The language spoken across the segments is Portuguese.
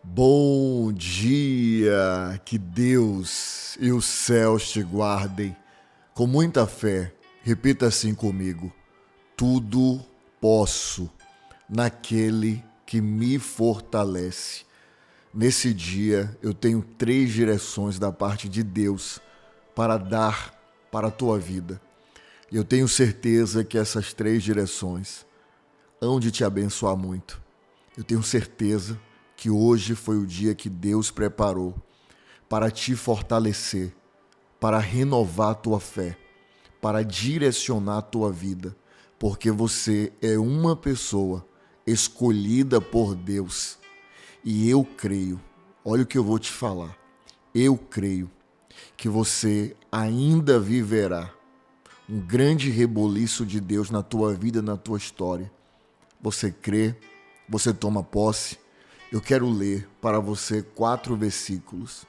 Bom dia, que Deus e os céus te guardem. Com muita fé, repita assim comigo: tudo posso naquele que me fortalece. Nesse dia, eu tenho 3 direções da parte de Deus para dar para a tua vida. E eu tenho certeza que essas 3 direções hão de te abençoar muito. Eu tenho certeza que hoje foi o dia que Deus preparou para te fortalecer, para renovar a tua fé, para direcionar a tua vida, porque você é uma pessoa escolhida por Deus. E eu creio, olha o que eu vou te falar, eu creio que você ainda viverá um grande reboliço de Deus na tua vida, na tua história. Você crê, você toma posse. Eu quero ler para você 4 versículos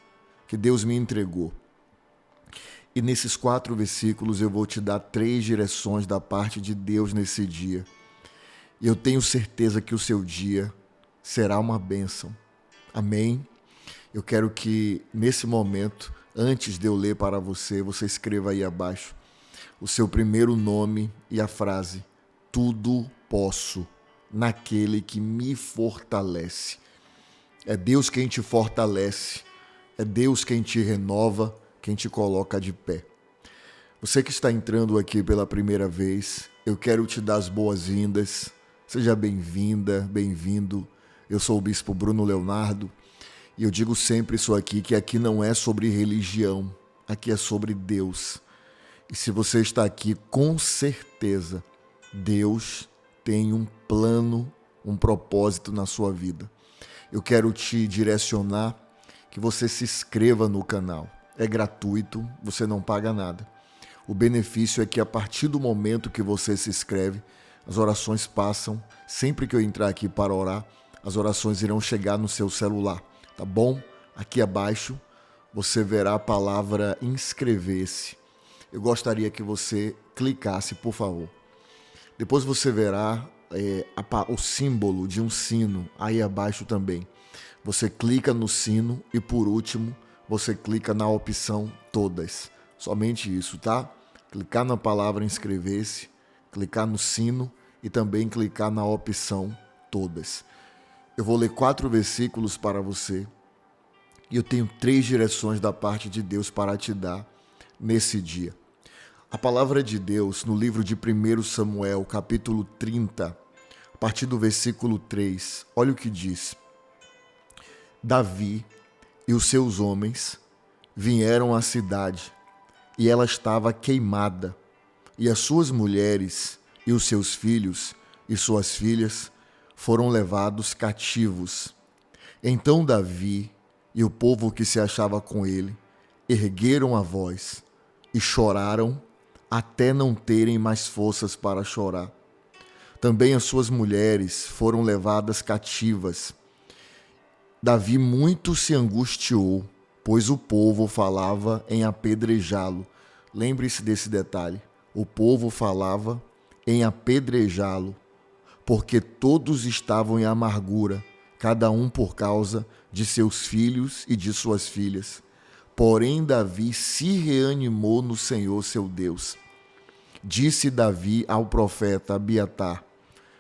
que Deus me entregou. E nesses 4 versículos eu vou te dar 3 direções da parte de Deus nesse dia. E eu tenho certeza que o seu dia será uma bênção. Amém? Eu quero que nesse momento, antes de eu ler para você, você escreva aí abaixo o seu primeiro nome e a frase: tudo posso naquele que me fortalece. É Deus quem te fortalece, é Deus quem te renova, quem te coloca de pé. Você que está entrando aqui pela primeira vez, eu quero te dar as boas-vindas. Seja bem-vinda, bem-vindo. Eu sou o Bispo Bruno Leonardo e eu digo sempre isso aqui, que aqui não é sobre religião, aqui é sobre Deus. E se você está aqui, com certeza, Deus tem um plano, um propósito na sua vida. Eu quero te direcionar que você se inscreva no canal. É gratuito, você não paga nada. O benefício é que a partir do momento que você se inscreve, as orações passam. Sempre que eu entrar aqui para orar, as orações irão chegar no seu celular, tá bom? Aqui abaixo você verá a palavra inscrever-se. Eu gostaria que você clicasse, por favor. Depois você verá o símbolo de um sino aí abaixo também. Você clica no sino e, por último, você clica na opção todas. Somente isso, tá? Clicar na palavra inscrever-se, clicar no sino e também clicar na opção todas. Eu vou ler 4 versículos para você e eu tenho 3 direções da parte de Deus para te dar nesse dia. A palavra de Deus no livro de 1 Samuel, capítulo 30, a partir do versículo 3, olha o que diz. Davi e os seus homens vieram à cidade, e ela estava queimada, e as suas mulheres e os seus filhos e suas filhas foram levados cativos. Então Davi e o povo que se achava com ele ergueram a voz e choraram até não terem mais forças para chorar. Também as suas mulheres foram levadas cativas. Davi muito se angustiou, pois o povo falava em apedrejá-lo. Lembre-se desse detalhe. O povo falava em apedrejá-lo, porque todos estavam em amargura, cada um por causa de seus filhos e de suas filhas. Porém, Davi se reanimou no Senhor seu Deus. Disse Davi ao profeta Abiatar,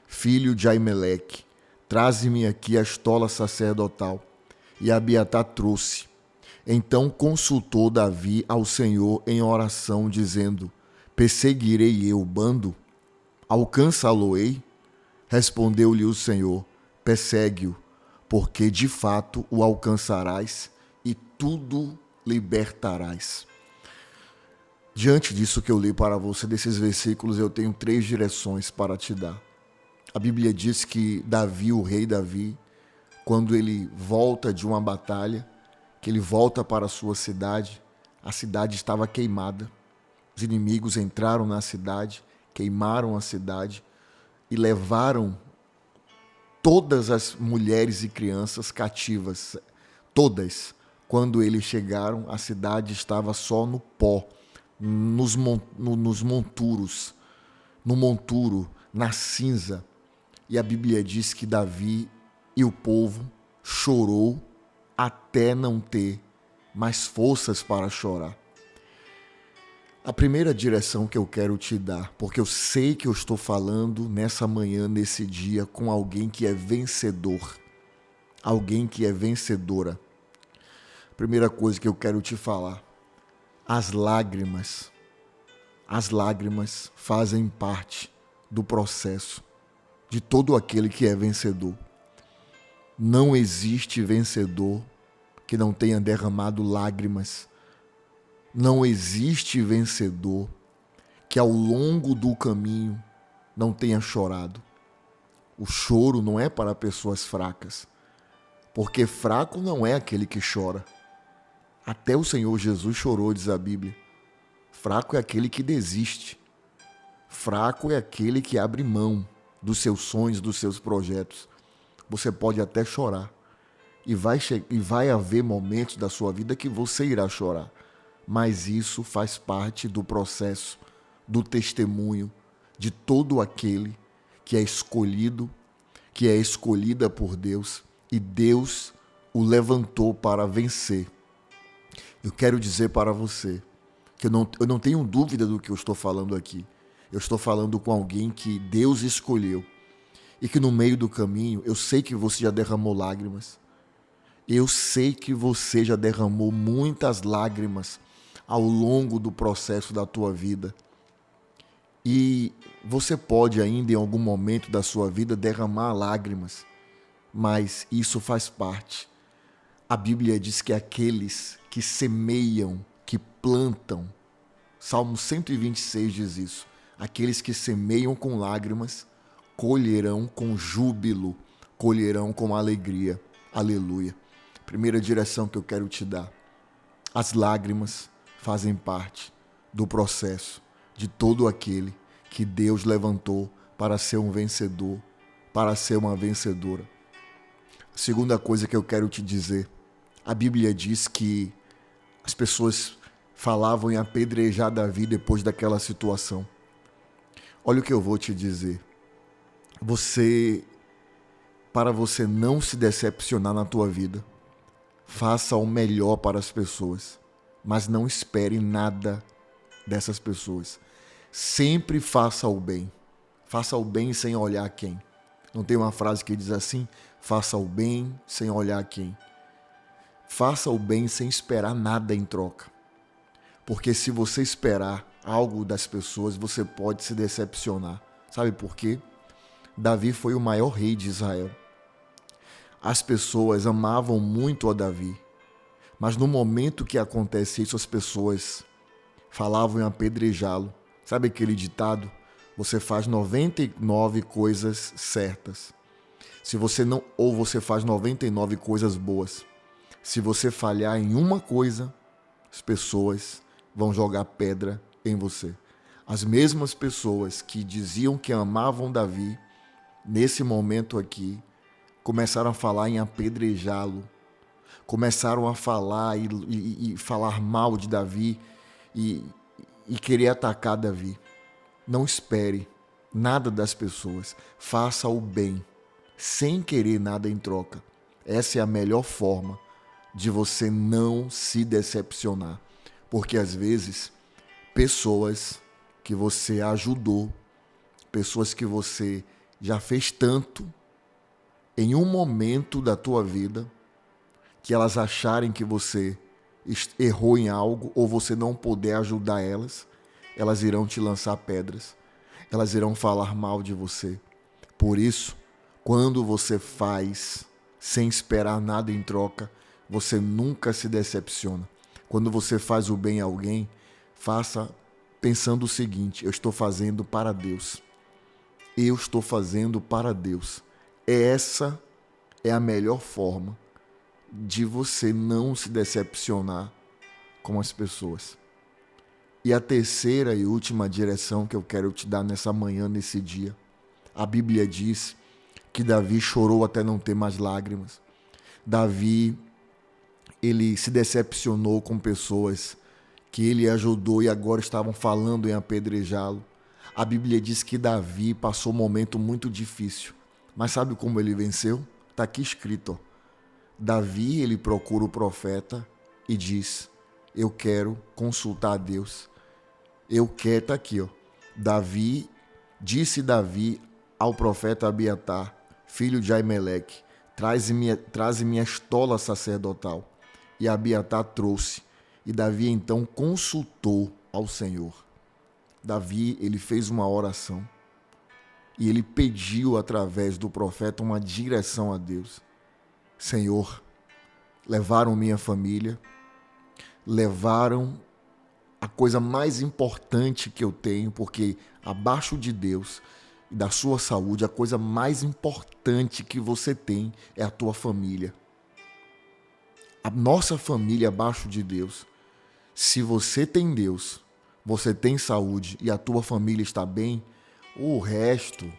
filho de Aimeleque: traze-me aqui a estola sacerdotal. E Abiatar trouxe. Então consultou Davi ao Senhor em oração, dizendo: perseguirei eu o bando? Alcançá-lo-ei? Respondeu-lhe o Senhor: persegue-o, porque de fato o alcançarás e tudo libertarás. Diante disso que eu li para você, desses versículos, eu tenho 3 direções para te dar. A Bíblia diz que Davi, o rei Davi, quando ele volta de uma batalha, que ele volta para a sua cidade, a cidade estava queimada. Os inimigos entraram na cidade, queimaram a cidade e levaram todas as mulheres e crianças cativas. Todas. Quando eles chegaram, a cidade estava só no pó, nos monturos, no monturo, na cinza. E a Bíblia diz que Davi e o povo chorou até não ter mais forças para chorar. A primeira direção que eu quero te dar, porque eu sei que eu estou falando nessa manhã, nesse dia, com alguém que é vencedor, alguém que é vencedora. Primeira coisa que eu quero te falar, as lágrimas fazem parte do processo de todo aquele que é vencedor. Não existe vencedor que não tenha derramado lágrimas. Não existe vencedor que ao longo do caminho não tenha chorado. O choro não é para pessoas fracas, porque fraco não é aquele que chora. Até o Senhor Jesus chorou, diz a Bíblia. Fraco é aquele que desiste. Fraco é aquele que abre mão dos seus sonhos, dos seus projetos. Você pode até chorar. E vai haver momentos da sua vida que você irá chorar. Mas isso faz parte do processo, do testemunho de todo aquele que é escolhido, que é escolhida por Deus, e Deus o levantou para vencer. Eu quero dizer para você que eu não tenho dúvida do que eu estou falando aqui. Eu estou falando com alguém que Deus escolheu e que no meio do caminho eu sei que você já derramou lágrimas. Eu sei que você já derramou muitas lágrimas ao longo do processo da tua vida. E você pode ainda em algum momento da sua vida derramar lágrimas, mas isso faz parte. A Bíblia diz que aqueles que semeiam, que plantam, Salmo 126 diz isso, aqueles que semeiam com lágrimas, colherão com júbilo, colherão com alegria. Aleluia. Primeira direção que eu quero te dar. As lágrimas fazem parte do processo de todo aquele que Deus levantou para ser um vencedor, para ser uma vencedora. A segunda coisa que eu quero te dizer, a Bíblia diz que as pessoas falavam em apedrejar Davi depois daquela situação. Olha o que eu vou te dizer. Para você não se decepcionar na tua vida, faça o melhor para as pessoas, mas não espere nada dessas pessoas. Sempre faça o bem. Faça o bem sem olhar quem. Não tem uma frase que diz assim? Faça o bem sem olhar quem. Faça o bem sem esperar nada em troca. Porque se você esperar algo das pessoas, você pode se decepcionar. Sabe por quê? Davi foi o maior rei de Israel. As pessoas amavam muito a Davi. Mas no momento que acontece isso, as pessoas falavam em apedrejá-lo. Sabe aquele ditado? Você faz 99 coisas certas. Se você não, ou você faz 99 coisas boas. Se você falhar em uma coisa, as pessoas vão jogar pedra em você. As mesmas pessoas que diziam que amavam Davi, nesse momento aqui, começaram a falar em apedrejá-lo. Começaram a falar e falar mal de Davi e querer atacar Davi. Não espere nada das pessoas. Faça o bem, sem querer nada em troca. Essa é a melhor forma de você não se decepcionar. Porque às vezes, pessoas que você ajudou, pessoas que você já fez tanto, em um momento da tua vida, que elas acharem que você errou em algo ou você não puder ajudar elas, elas irão te lançar pedras, elas irão falar mal de você. Por isso, quando você faz sem esperar nada em troca, você nunca se decepciona. Quando você faz o bem a alguém, faça pensando o seguinte: eu estou fazendo para Deus. Eu estou fazendo para Deus. Essa é a melhor forma de você não se decepcionar com as pessoas. E a terceira e última direção que eu quero te dar nessa manhã, nesse dia. A Bíblia diz que Davi chorou até não ter mais lágrimas. Davi, ele se decepcionou com pessoas que ele ajudou e agora estavam falando em apedrejá-lo. A Bíblia diz que Davi passou um momento muito difícil. Mas sabe como ele venceu? Está aqui escrito, ó. Davi, ele procura o profeta e diz: eu quero consultar a Deus. Eu quero, tá aqui, ó. Disse Davi ao profeta Abiatar, filho de Aimeleque: traze-me a estola sacerdotal. E Abiatar trouxe. E Davi então consultou ao Senhor. Davi, ele fez uma oração. E ele pediu através do profeta uma direção a Deus. Senhor, levaram minha família, levaram a coisa mais importante que eu tenho, porque abaixo de Deus e da sua saúde, a coisa mais importante que você tem é a tua família. A nossa família abaixo de Deus. Se você tem Deus, você tem saúde e a tua família está bem, o resto,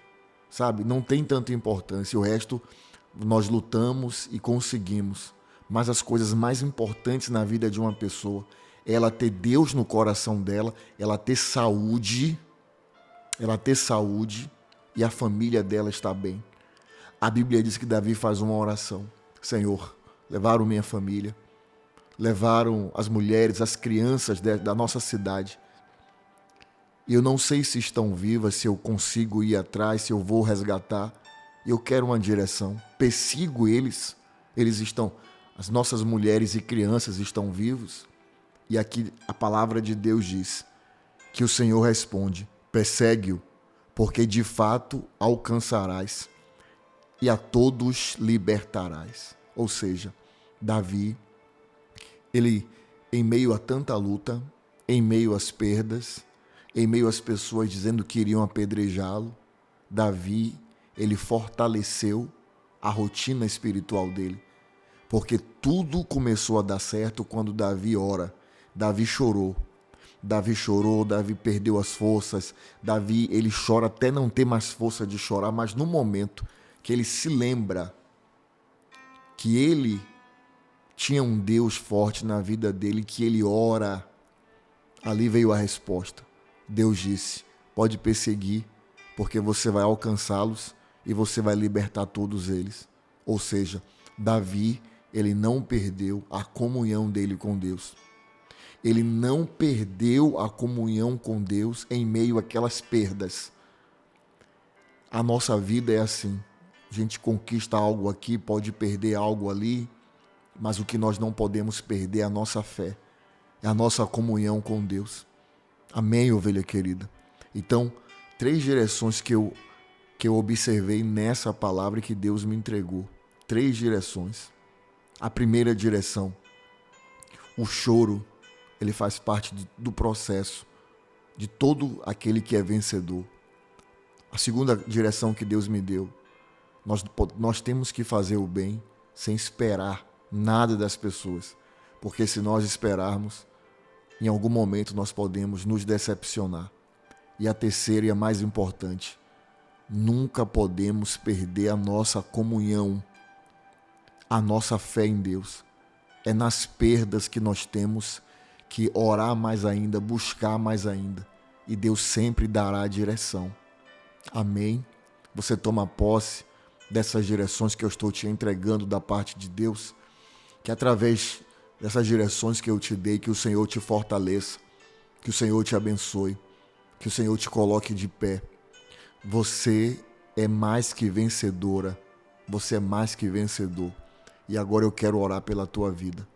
sabe, não tem tanta importância. O resto nós lutamos e conseguimos. Mas as coisas mais importantes na vida de uma pessoa é ela ter Deus no coração dela, ela ter saúde e a família dela está bem. A Bíblia diz que Davi faz uma oração. Senhor, levaram minha família, levaram as mulheres, as crianças da nossa cidade. E eu não sei se estão vivas, se eu consigo ir atrás, se eu vou resgatar. Eu quero uma direção. Persigo eles. As nossas mulheres e crianças estão vivos. E aqui a palavra de Deus diz que o Senhor responde: persegue-o, porque de fato alcançarás e a todos libertarás. Ou seja, Davi, ele, em meio a tanta luta, em meio às perdas, em meio às pessoas dizendo que iriam apedrejá-lo, Davi, ele fortaleceu a rotina espiritual dele. Porque tudo começou a dar certo quando Davi ora. Davi chorou, Davi perdeu as forças. Davi, ele chora até não ter mais força de chorar, mas no momento que ele se lembra que ele tinha um Deus forte na vida dele, que ele ora, ali veio a resposta. Deus disse: pode perseguir, porque você vai alcançá-los e você vai libertar todos eles. Ou seja, Davi, ele não perdeu a comunhão dele com Deus. Ele não perdeu a comunhão com Deus em meio àquelas perdas. A nossa vida é assim. A gente conquista algo aqui, pode perder algo ali, mas o que nós não podemos perder é a nossa fé, é a nossa comunhão com Deus. Amém, ovelha querida? Então, 3 direções que eu observei nessa palavra que Deus me entregou. 3 direções. A primeira direção: o choro, ele faz parte do processo de todo aquele que é vencedor. A segunda direção que Deus me deu: nós temos que fazer o bem sem esperar nada das pessoas, porque se nós esperarmos, em algum momento nós podemos nos decepcionar. E a terceira e a mais importante: nunca podemos perder a nossa comunhão, a nossa fé em Deus. É nas perdas que nós temos que orar mais ainda, buscar mais ainda. E Deus sempre dará a direção. Amém? Você toma posse dessas direções que eu estou te entregando da parte de Deus, que através dessas direções que eu te dei, que o Senhor te fortaleça, que o Senhor te abençoe, que o Senhor te coloque de pé. Você é mais que vencedora, você é mais que vencedor. E agora eu quero orar pela tua vida.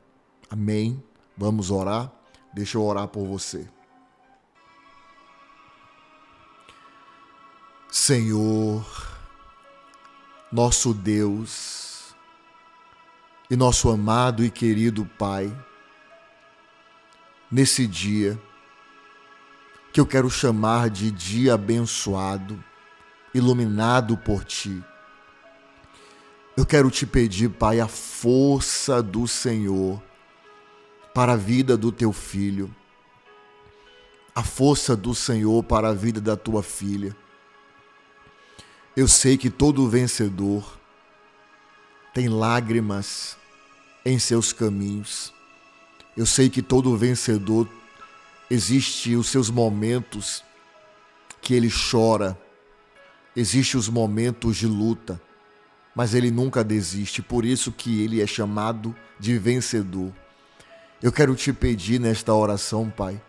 Amém? Vamos orar? Deixa eu orar por você. Senhor, nosso Deus e nosso amado e querido Pai, nesse dia que eu quero chamar de dia abençoado, iluminado por Ti, eu quero te pedir, Pai, a força do Senhor para a vida do teu filho, a força do Senhor para a vida da tua filha. Eu sei que todo vencedor tem lágrimas em seus caminhos. Eu sei que todo vencedor existe os seus momentos que ele chora, existem os momentos de luta, mas ele nunca desiste, por isso que ele é chamado de vencedor. Eu quero te pedir nesta oração, Pai,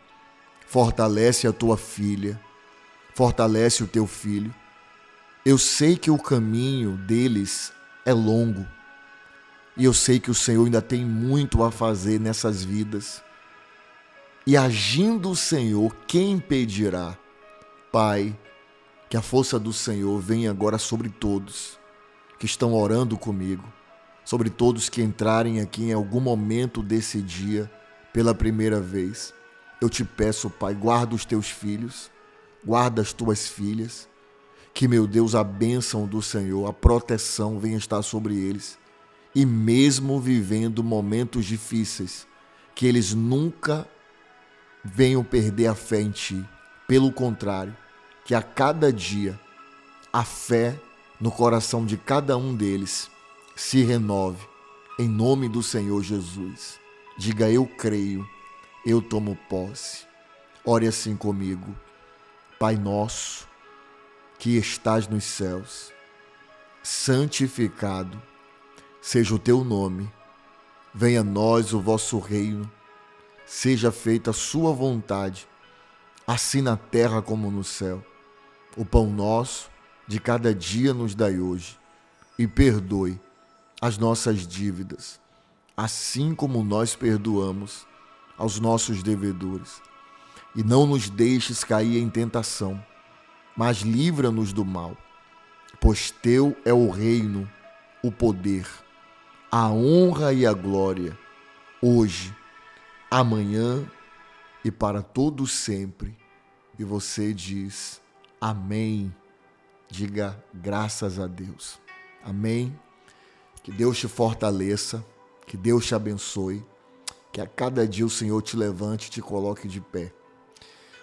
fortalece a tua filha, fortalece o teu filho. Eu sei que o caminho deles é longo e eu sei que o Senhor ainda tem muito a fazer nessas vidas. E agindo o Senhor, quem impedirá? Pai, que a força do Senhor venha agora sobre todos que estão orando comigo, sobre todos que entrarem aqui em algum momento desse dia pela primeira vez. Eu te peço, Pai, guarda os teus filhos, guarda as tuas filhas, que, meu Deus, a bênção do Senhor, a proteção venha estar sobre eles. E mesmo vivendo momentos difíceis, que eles nunca venham perder a fé em Ti. Pelo contrário, que a cada dia a fé no coração de cada um deles se renove. Em nome do Senhor Jesus. Diga: eu creio, eu tomo posse. Ore assim comigo. Pai nosso, que estás nos céus, santificado seja o teu nome. Venha a nós o vosso reino. Seja feita a sua vontade, assim na terra como no céu. O pão nosso de cada dia nos dai hoje, e perdoe as nossas dívidas, assim como nós perdoamos aos nossos devedores. E não nos deixes cair em tentação, mas livra-nos do mal, pois teu é o reino, o poder, a honra e a glória, hoje, amanhã e para todo sempre. E você diz: amém. Diga: graças a Deus. Amém. Que Deus te fortaleça, que Deus te abençoe, que a cada dia o Senhor te levante e te coloque de pé.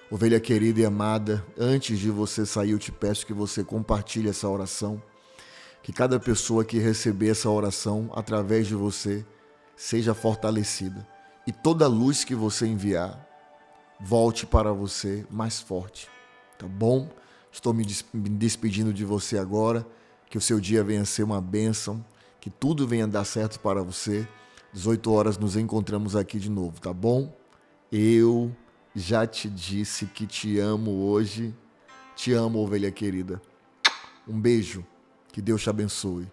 Ovelha querida e amada, antes de você sair, eu te peço que você compartilhe essa oração, que cada pessoa que receber essa oração através de você seja fortalecida e toda luz que você enviar volte para você mais forte, tá bom? Estou me despedindo de você agora, que o seu dia venha ser uma bênção, que tudo venha dar certo para você. 18 horas nos encontramos aqui de novo, tá bom? Eu já te disse que te amo hoje. Te amo, ovelha querida. Um beijo. Que Deus te abençoe.